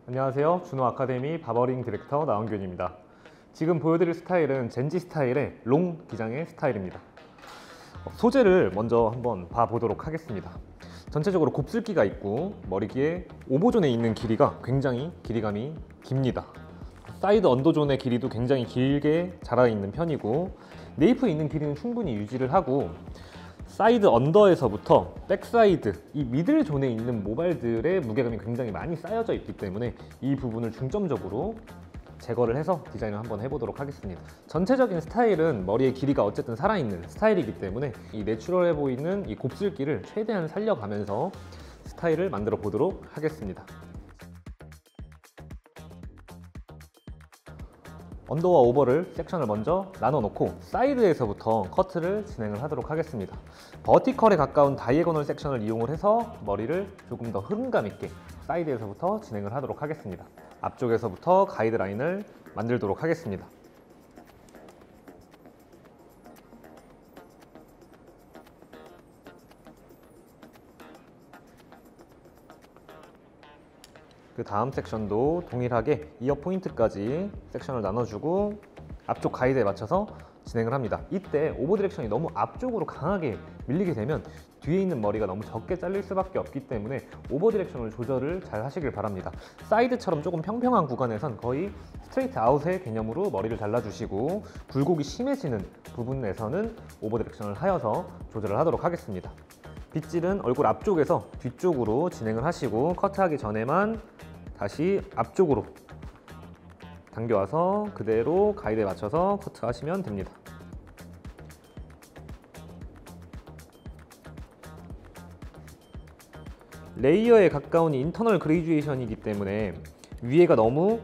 안녕하세요. 준호 아카데미 바버링 디렉터 나원균입니다. 지금 보여드릴 스타일은 젠지 스타일의 롱 기장의 스타일입니다. 소재를 먼저 한번 봐보도록 하겠습니다. 전체적으로 곱슬기가 있고 머리기에 오버존에 있는 길이가 굉장히 길이감이 깁니다. 사이드 언더존의 길이도 굉장히 길게 자라 있는 편이고, 네이프에 있는 길이는 충분히 유지를 하고, 사이드 언더에서부터 백사이드, 이 미들 존에 있는 모발들의 무게감이 굉장히 많이 쌓여져 있기 때문에 이 부분을 중점적으로 제거를 해서 디자인을 한번 해보도록 하겠습니다. 전체적인 스타일은 머리의 길이가 어쨌든 살아있는 스타일이기 때문에 이 내추럴해 보이는 이 곱슬기를 최대한 살려가면서 스타일을 만들어 보도록 하겠습니다. 언더와 오버를 섹션을 먼저 나눠 놓고 사이드에서부터 커트를 진행을 하도록 하겠습니다. 버티컬에 가까운 다이애고널 섹션을 이용을 해서 머리를 조금 더 흐름감 있게 사이드에서부터 진행을 하도록 하겠습니다. 앞쪽에서부터 가이드라인을 만들도록 하겠습니다. 그 다음 섹션도 동일하게 이어 포인트까지 섹션을 나눠주고 앞쪽 가이드에 맞춰서 진행을 합니다. 이때 오버 디렉션이 너무 앞쪽으로 강하게 밀리게 되면 뒤에 있는 머리가 너무 적게 잘릴 수밖에 없기 때문에 오버 디렉션을 조절을 잘 하시길 바랍니다. 사이드처럼 조금 평평한 구간에선 거의 스트레이트 아웃의 개념으로 머리를 잘라주시고, 굴곡이 심해지는 부분에서는 오버 디렉션을 하여서 조절을 하도록 하겠습니다. 빗질은 얼굴 앞쪽에서 뒤쪽으로 진행을 하시고, 커트하기 전에만 다시 앞쪽으로 당겨와서 그대로 가이드에 맞춰서 커트하시면 됩니다. 레이어에 가까운 인터널 그레듀에이션이기 때문에 위에가 너무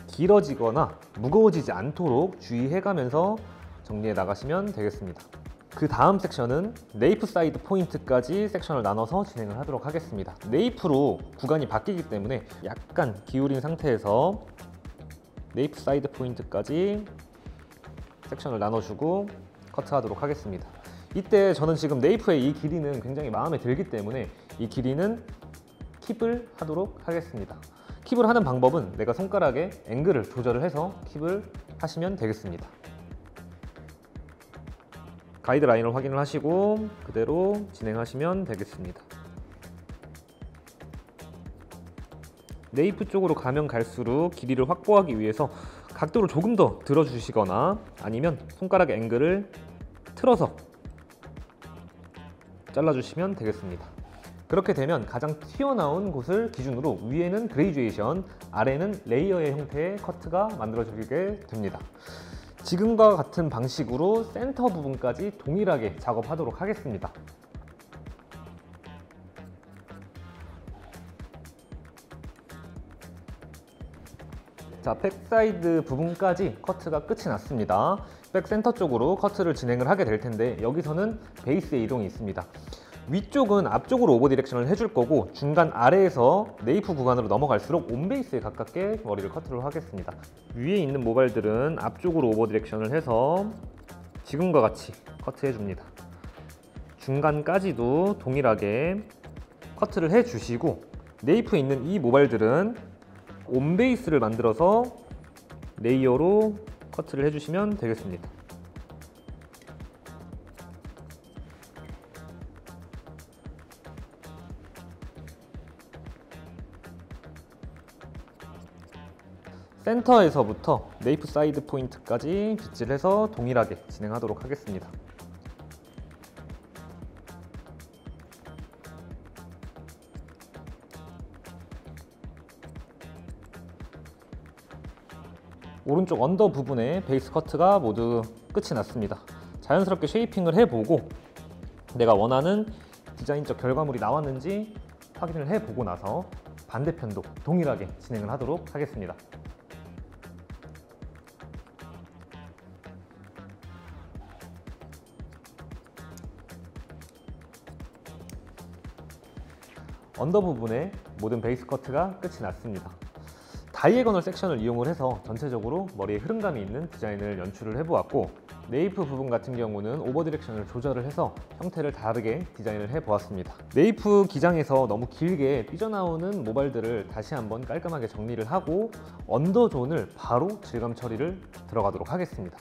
길어지거나 무거워지지 않도록 주의해가면서 정리해 나가시면 되겠습니다. 그 다음 섹션은 네이프 사이드 포인트까지 섹션을 나눠서 진행을 하도록 하겠습니다. 네이프로 구간이 바뀌기 때문에 약간 기울인 상태에서 네이프 사이드 포인트까지 섹션을 나눠주고 커트하도록 하겠습니다. 이때 저는 지금 네이프의 이 길이는 굉장히 마음에 들기 때문에 이 길이는 킵을 하도록 하겠습니다. 킵을 하는 방법은 내가 손가락에 앵글을 조절을 해서 킵을 하시면 되겠습니다. 가이드라인을 확인을 하시고 그대로 진행하시면 되겠습니다. 네이프 쪽으로 가면 갈수록 길이를 확보하기 위해서 각도를 조금 더 들어주시거나 아니면 손가락 앵글을 틀어서 잘라주시면 되겠습니다. 그렇게 되면 가장 튀어나온 곳을 기준으로 위에는 그레듀에이션, 아래는 레이어의 형태의 커트가 만들어지게 됩니다. 지금과 같은 방식으로 센터 부분까지 동일하게 작업하도록 하겠습니다. 자, 백사이드 부분까지 커트가 끝이 났습니다. 백 센터 쪽으로 커트를 진행을 하게 될 텐데, 여기서는 베이스의 이동이 있습니다. 위쪽은 앞쪽으로 오버 디렉션을 해줄 거고, 중간 아래에서 네이프 구간으로 넘어갈수록 온베이스에 가깝게 머리를 커트를 하겠습니다. 위에 있는 모발들은 앞쪽으로 오버 디렉션을 해서 지금과 같이 커트해 줍니다. 중간까지도 동일하게 커트를 해 주시고, 네이프에 있는 이 모발들은 온베이스를 만들어서 레이어로 커트를 해주시면 되겠습니다. 센터에서부터 네이프 사이드 포인트까지 빗질해서 동일하게 진행하도록 하겠습니다. 오른쪽 언더 부분에 베이스 커트가 모두 끝이 났습니다. 자연스럽게 쉐이핑을 해보고 내가 원하는 디자인적 결과물이 나왔는지 확인을 해보고 나서 반대편도 동일하게 진행을 하도록 하겠습니다. 언더 부분에 모든 베이스 커트가 끝이 났습니다. 다이애고널 섹션을 이용을 해서 전체적으로 머리에 흐름감이 있는 디자인을 연출을 해보았고, 네이프 부분 같은 경우는 오버 디렉션을 조절을 해서 형태를 다르게 디자인을 해보았습니다. 네이프 기장에서 너무 길게 삐져나오는 모발들을 다시 한번 깔끔하게 정리를 하고 언더존을 바로 질감 처리를 들어가도록 하겠습니다.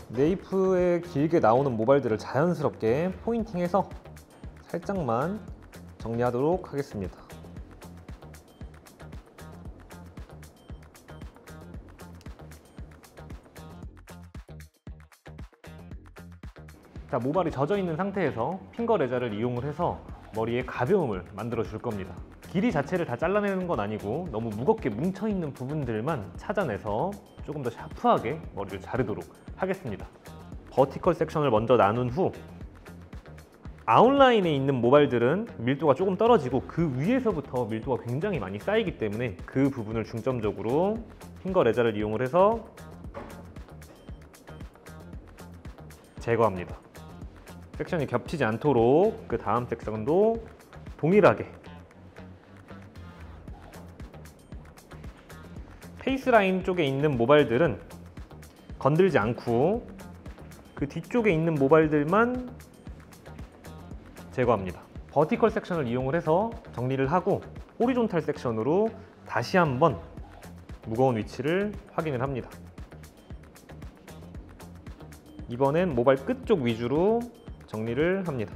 네이프에 길게 나오는 모발들을 자연스럽게 포인팅해서 살짝만 정리하도록 하겠습니다. 자, 모발이 젖어 있는 상태에서 핑거 레자를 이용을 해서 머리에 가벼움을 만들어 줄 겁니다. 길이 자체를 다 잘라내는 건 아니고 너무 무겁게 뭉쳐 있는 부분들만 찾아내서 조금 더 샤프하게 머리를 자르도록 하겠습니다. 버티컬 섹션을 먼저 나눈 후 아웃라인에 있는 모발들은 밀도가 조금 떨어지고 그 위에서부터 밀도가 굉장히 많이 쌓이기 때문에 그 부분을 중점적으로 핑거 레자를 이용을 해서 제거합니다. 섹션이 겹치지 않도록 그 다음 섹션도 동일하게 페이스라인 쪽에 있는 모발들은 건들지 않고 그 뒤쪽에 있는 모발들만 제거합니다. 버티컬 섹션을 이용을 해서 정리를 하고 호리존탈 섹션으로 다시 한번 무거운 위치를 확인을 합니다. 이번엔 모발 끝쪽 위주로 정리를 합니다.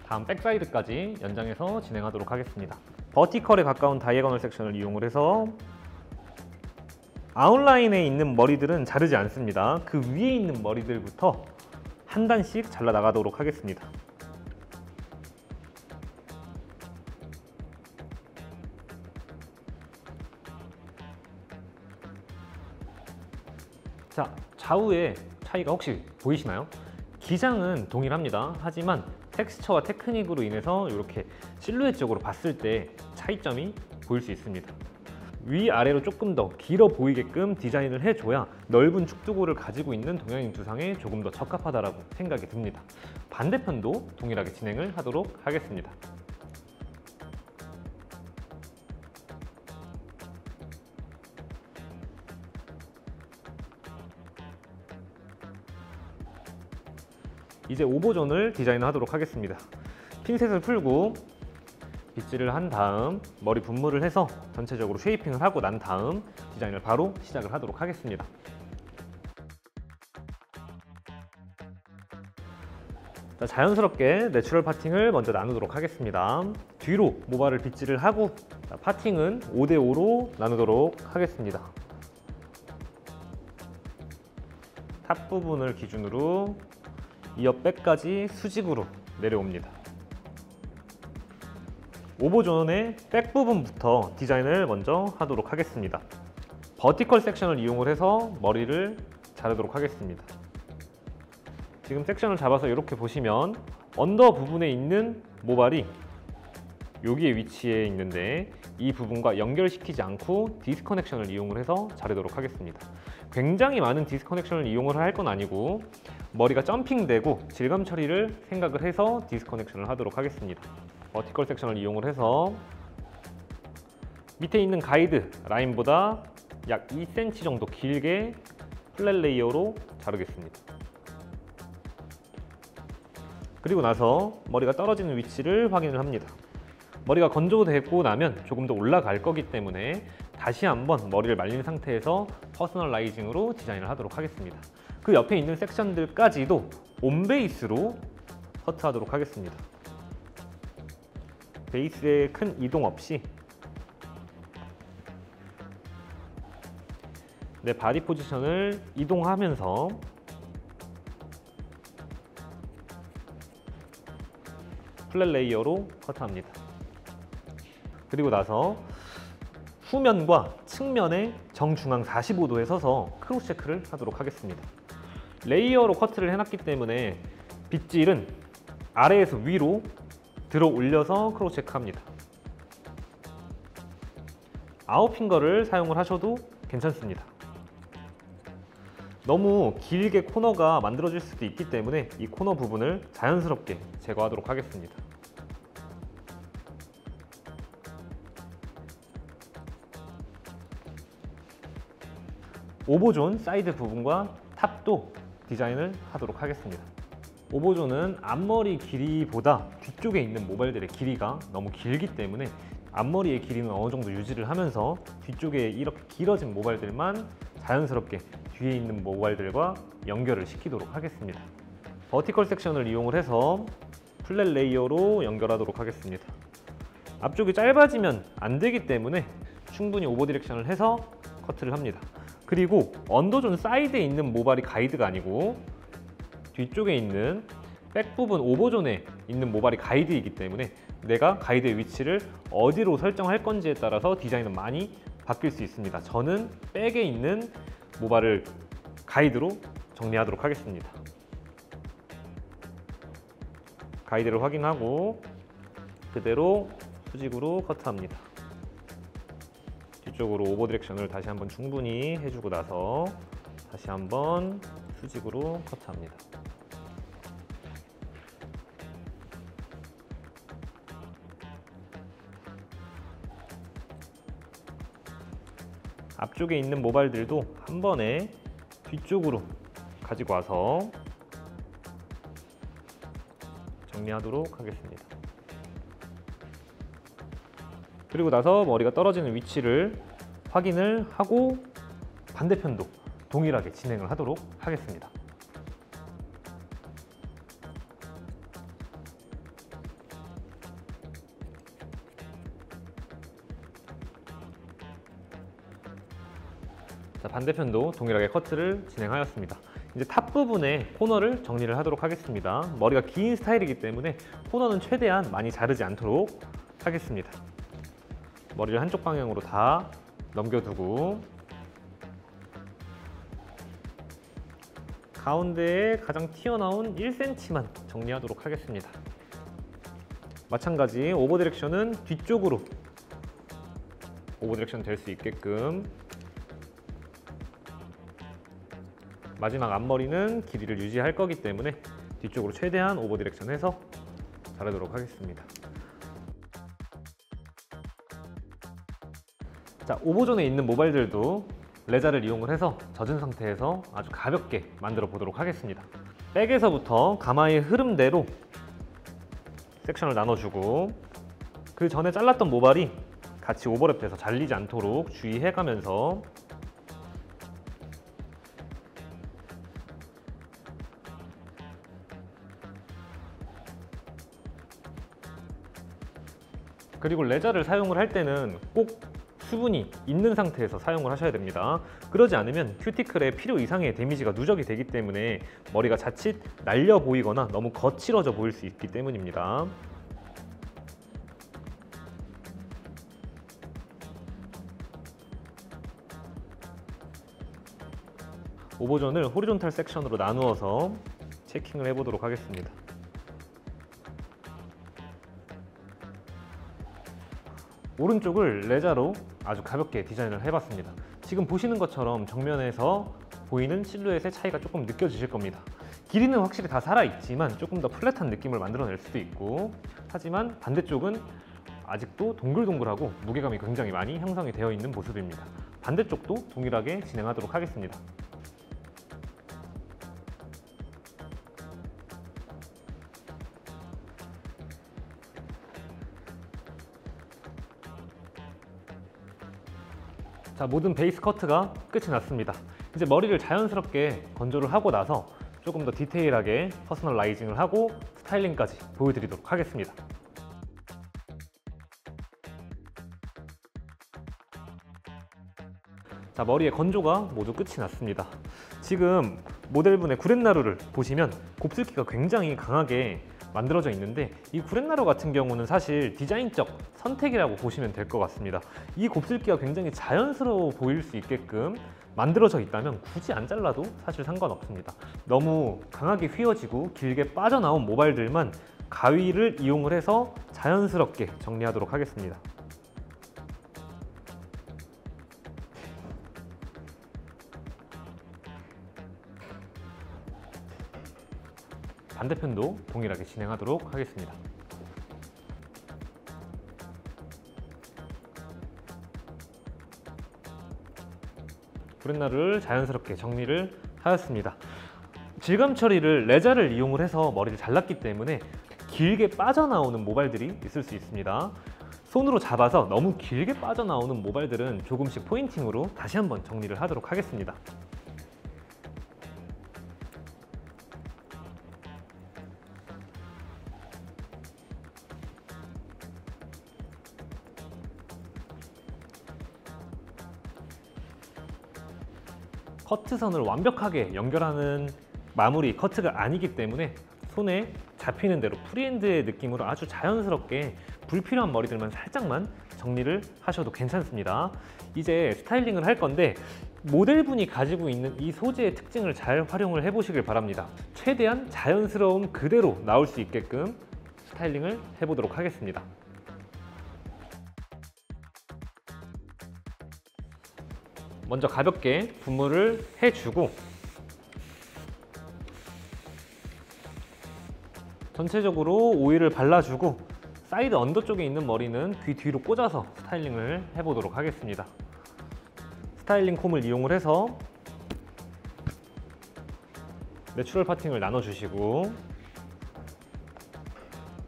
다음 백사이드까지 연장해서 진행하도록 하겠습니다. 버티컬에 가까운 다이애고널 섹션을 이용을 해서 아웃라인에 있는 머리들은 자르지 않습니다. 그 위에 있는 머리들부터 한 단씩 잘라 나가도록 하겠습니다. 자, 좌우의 차이가 혹시 보이시나요? 기장은 동일합니다. 하지만 텍스처와 테크닉으로 인해서 이렇게 실루엣적으로 봤을 때 차이점이 보일 수 있습니다. 위아래로 조금 더 길어 보이게끔 디자인을 해줘야 넓은 축두구를 가지고 있는 동양인 두상에 조금 더 적합하다고 생각이 듭니다. 반대편도 동일하게 진행을 하도록 하겠습니다. 이제 오버존을 디자인하도록 하겠습니다. 핀셋을 풀고 빗질을 한 다음 머리 분무를 해서 전체적으로 쉐이핑을 하고 난 다음 디자인을 바로 시작을 하도록 하겠습니다. 자, 자연스럽게 내추럴 파팅을 먼저 나누도록 하겠습니다. 뒤로 모발을 빗질을 하고 파팅은 5대5로 나누도록 하겠습니다. 탑 부분을 기준으로 이어 백까지 수직으로 내려옵니다. 오버존의 백 부분부터 디자인을 먼저 하도록 하겠습니다. 버티컬 섹션을 이용을 해서 머리를 자르도록 하겠습니다. 지금 섹션을 잡아서 이렇게 보시면 언더 부분에 있는 모발이 여기에 위치해 있는데 이 부분과 연결시키지 않고 디스커넥션을 이용을 해서 자르도록 하겠습니다. 굉장히 많은 디스커넥션을 이용을 할 건 아니고 머리가 점핑되고 질감 처리를 생각을 해서 디스커넥션을 하도록 하겠습니다. 버티컬 섹션을 이용을 해서 밑에 있는 가이드 라인보다 약 2cm 정도 길게 플랫 레이어로 자르겠습니다. 그리고 나서 머리가 떨어지는 위치를 확인을 합니다. 머리가 건조되고 나면 조금 더 올라갈 거기 때문에 다시 한번 머리를 말린 상태에서 퍼스널라이징으로 디자인을 하도록 하겠습니다. 그 옆에 있는 섹션들까지도 온베이스로 커트하도록 하겠습니다. 베이스에 큰 이동 없이 내 바디 포지션을 이동하면서 플랫 레이어로 커트합니다. 그리고 나서 후면과 측면의 정중앙 45도에 서서 크로스 체크를 하도록 하겠습니다. 레이어로 커트를 해놨기 때문에 빗질은 아래에서 위로 들어 올려서 크로스 체크합니다. 아웃핑거를 사용을 하셔도 괜찮습니다. 너무 길게 코너가 만들어질 수도 있기 때문에 이 코너 부분을 자연스럽게 제거하도록 하겠습니다. 오버존 사이드 부분과 탑도 디자인을 하도록 하겠습니다. 오버존은 앞머리 길이보다 뒤쪽에 있는 모발들의 길이가 너무 길기 때문에 앞머리의 길이는 어느 정도 유지를 하면서 뒤쪽에 이렇게 길어진 모발들만 자연스럽게 뒤에 있는 모발들과 연결을 시키도록 하겠습니다. 버티컬 섹션을 이용을 해서 플랫 레이어로 연결하도록 하겠습니다. 앞쪽이 짧아지면 안 되기 때문에 충분히 오버 디렉션을 해서 커트를 합니다. 그리고 언더존 사이드에 있는 모발이 가이드가 아니고 뒤쪽에 있는 백 부분 오버존에 있는 모발이 가이드이기 때문에 내가 가이드의 위치를 어디로 설정할 건지에 따라서 디자인은 많이 바뀔 수 있습니다. 저는 백에 있는 모발을 가이드로 정리하도록 하겠습니다. 가이드를 확인하고 그대로 수직으로 커트합니다. 뒤쪽으로 오버 디렉션을 다시 한번 충분히 해주고 나서 다시 한번 수직으로 커트합니다. 앞쪽에 있는 모발들도 한 번에 뒤쪽으로 가지고 와서 정리하도록 하겠습니다. 그리고 나서 머리가 떨어지는 위치를 확인을 하고 반대편도 동일하게 진행을 하도록 하겠습니다. 자, 반대편도 동일하게 커트를 진행하였습니다. 이제 탑 부분에 코너를 정리를 하도록 하겠습니다. 머리가 긴 스타일이기 때문에 코너는 최대한 많이 자르지 않도록 하겠습니다. 머리를 한쪽 방향으로 다 넘겨두고 가운데에 가장 튀어나온 1cm만 정리하도록 하겠습니다. 마찬가지 오버 디렉션은 뒤쪽으로 오버 디렉션 될 수 있게끔 마지막 앞머리는 길이를 유지할 거기 때문에 뒤쪽으로 최대한 오버 디렉션 해서 자르도록 하겠습니다. 자, 오버존에 있는 모발들도 레자를 이용을 해서 젖은 상태에서 아주 가볍게 만들어 보도록 하겠습니다. 백에서부터 가마의 흐름대로 섹션을 나눠주고 그 전에 잘랐던 모발이 같이 오버랩돼서 잘리지 않도록 주의해가면서 그리고 레자를 사용을 할 때는 꼭 수분이 있는 상태에서 사용을 하셔야 됩니다. 그러지 않으면 큐티클에 필요 이상의 데미지가 누적이 되기 때문에 머리가 자칫 날려 보이거나 너무 거칠어져 보일 수 있기 때문입니다. 오버존을 호리존탈 섹션으로 나누어서 체킹을 해보도록 하겠습니다. 오른쪽을 레자로 아주 가볍게 디자인을 해봤습니다. 지금 보시는 것처럼 정면에서 보이는 실루엣의 차이가 조금 느껴지실 겁니다. 길이는 확실히 다 살아있지만 조금 더 플랫한 느낌을 만들어낼 수도 있고, 하지만 반대쪽은 아직도 동글동글하고 무게감이 굉장히 많이 형성이 되어 있는 모습입니다. 반대쪽도 동일하게 진행하도록 하겠습니다. 자, 모든 베이스 커트가 끝이 났습니다. 이제 머리를 자연스럽게 건조를 하고 나서 조금 더 디테일하게 퍼스널라이징을 하고 스타일링까지 보여드리도록 하겠습니다. 자, 머리의 건조가 모두 끝이 났습니다. 지금 모델분의 구렛나루를 보시면 곱슬기가 굉장히 강하게 만들어져 있는데, 이 구렛나루 같은 경우는 사실 디자인적 선택이라고 보시면 될 것 같습니다. 이 곱슬기가 굉장히 자연스러워 보일 수 있게끔 만들어져 있다면 굳이 안 잘라도 사실 상관없습니다. 너무 강하게 휘어지고 길게 빠져나온 모발들만 가위를 이용을 해서 자연스럽게 정리하도록 하겠습니다. 반대편도 동일하게 진행하도록 하겠습니다. 브렛나루를 자연스럽게 정리를 하였습니다. 질감 처리를 레자를 이용을 해서 머리를 잘랐기 때문에 길게 빠져나오는 모발들이 있을 수 있습니다. 손으로 잡아서 너무 길게 빠져나오는 모발들은 조금씩 포인팅으로 다시 한번 정리를 하도록 하겠습니다. 커트선을 완벽하게 연결하는 마무리 커트가 아니기 때문에 손에 잡히는 대로 프리핸드의 느낌으로 아주 자연스럽게 불필요한 머리들만 살짝만 정리를 하셔도 괜찮습니다. 이제 스타일링을 할 건데 모델분이 가지고 있는 이 소재의 특징을 잘 활용을 해보시길 바랍니다. 최대한 자연스러움 그대로 나올 수 있게끔 스타일링을 해보도록 하겠습니다. 먼저 가볍게 분무를 해주고 전체적으로 오일을 발라주고 사이드 언더 쪽에 있는 머리는 귀 뒤로 꽂아서 스타일링을 해보도록 하겠습니다. 스타일링 콤을 이용을 해서 내추럴 파팅을 나눠주시고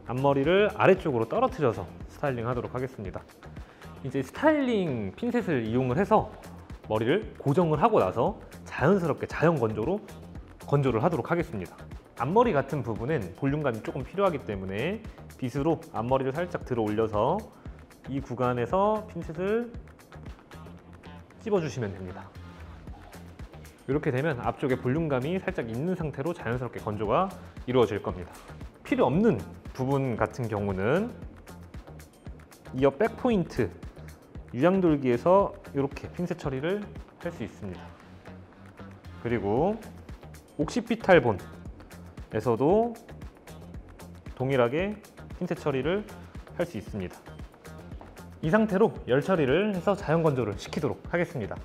앞머리를 아래쪽으로 떨어뜨려서 스타일링 하도록 하겠습니다. 이제 스타일링 핀셋을 이용을 해서 머리를 고정을 하고 나서 자연스럽게 자연 건조를 하도록 하겠습니다. 앞머리 같은 부분은 볼륨감이 조금 필요하기 때문에 빗으로 앞머리를 살짝 들어 올려서 이 구간에서 핀셋을 찝어주시면 됩니다. 이렇게 되면 앞쪽에 볼륨감이 살짝 있는 상태로 자연스럽게 건조가 이루어질 겁니다. 필요 없는 부분 같은 경우는 이어 백 포인트 유양돌기에서 이렇게 핀셋 처리를 할 수 있습니다. 그리고 옥시피탈본에서도 동일하게 핀셋 처리를 할 수 있습니다. 이 상태로 열 처리를 해서 자연 건조를 시키도록 하겠습니다.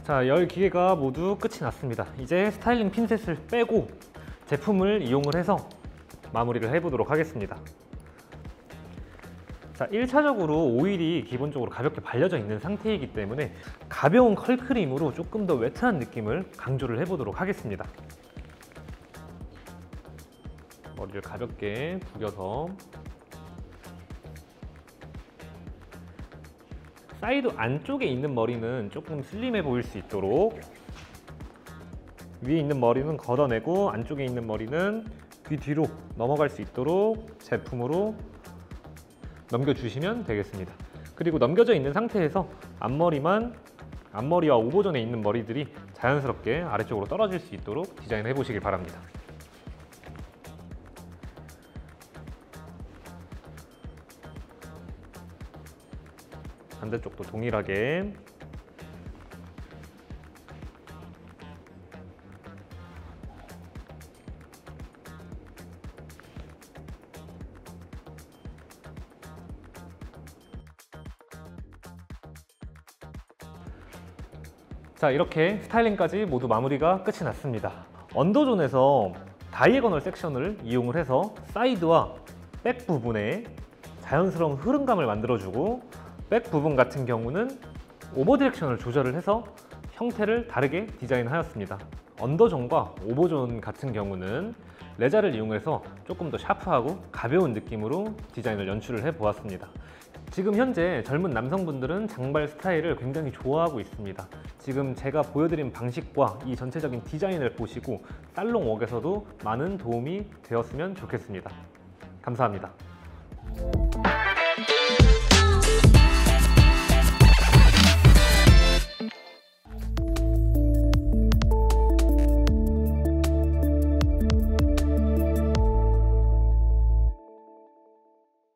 자, 열 기계가 모두 끝이 났습니다. 이제 스타일링 핀셋을 빼고 제품을 이용을 해서 마무리를 해보도록 하겠습니다. 자, 1차적으로 오일이 기본적으로 가볍게 발려져 있는 상태이기 때문에 가벼운 컬크림으로 조금 더 웨트한 느낌을 강조를 해보도록 하겠습니다. 머리를 가볍게 구겨서 사이드 안쪽에 있는 머리는 조금 슬림해 보일 수 있도록 위에 있는 머리는 걷어내고 안쪽에 있는 머리는 귀 뒤로 넘어갈 수 있도록 제품으로 넘겨주시면 되겠습니다. 그리고 넘겨져 있는 상태에서 앞머리와 오버존에 있는 머리들이 자연스럽게 아래쪽으로 떨어질 수 있도록 디자인해 보시길 바랍니다. 반대쪽도 동일하게 자, 이렇게 스타일링까지 모두 마무리가 끝이 났습니다. 언더존에서 다이애고널 섹션을 이용을 해서 사이드와 백 부분에 자연스러운 흐름감을 만들어주고 백 부분 같은 경우는 오버 디렉션을 조절을 해서 형태를 다르게 디자인하였습니다. 언더존과 오버존 같은 경우는 레자를 이용해서 조금 더 샤프하고 가벼운 느낌으로 디자인을 연출을 해보았습니다. 지금 현재 젊은 남성분들은 장발 스타일을 굉장히 좋아하고 있습니다. 지금 제가 보여드린 방식과 이 전체적인 디자인을 보시고 살롱 웍에서도 많은 도움이 되었으면 좋겠습니다. 감사합니다.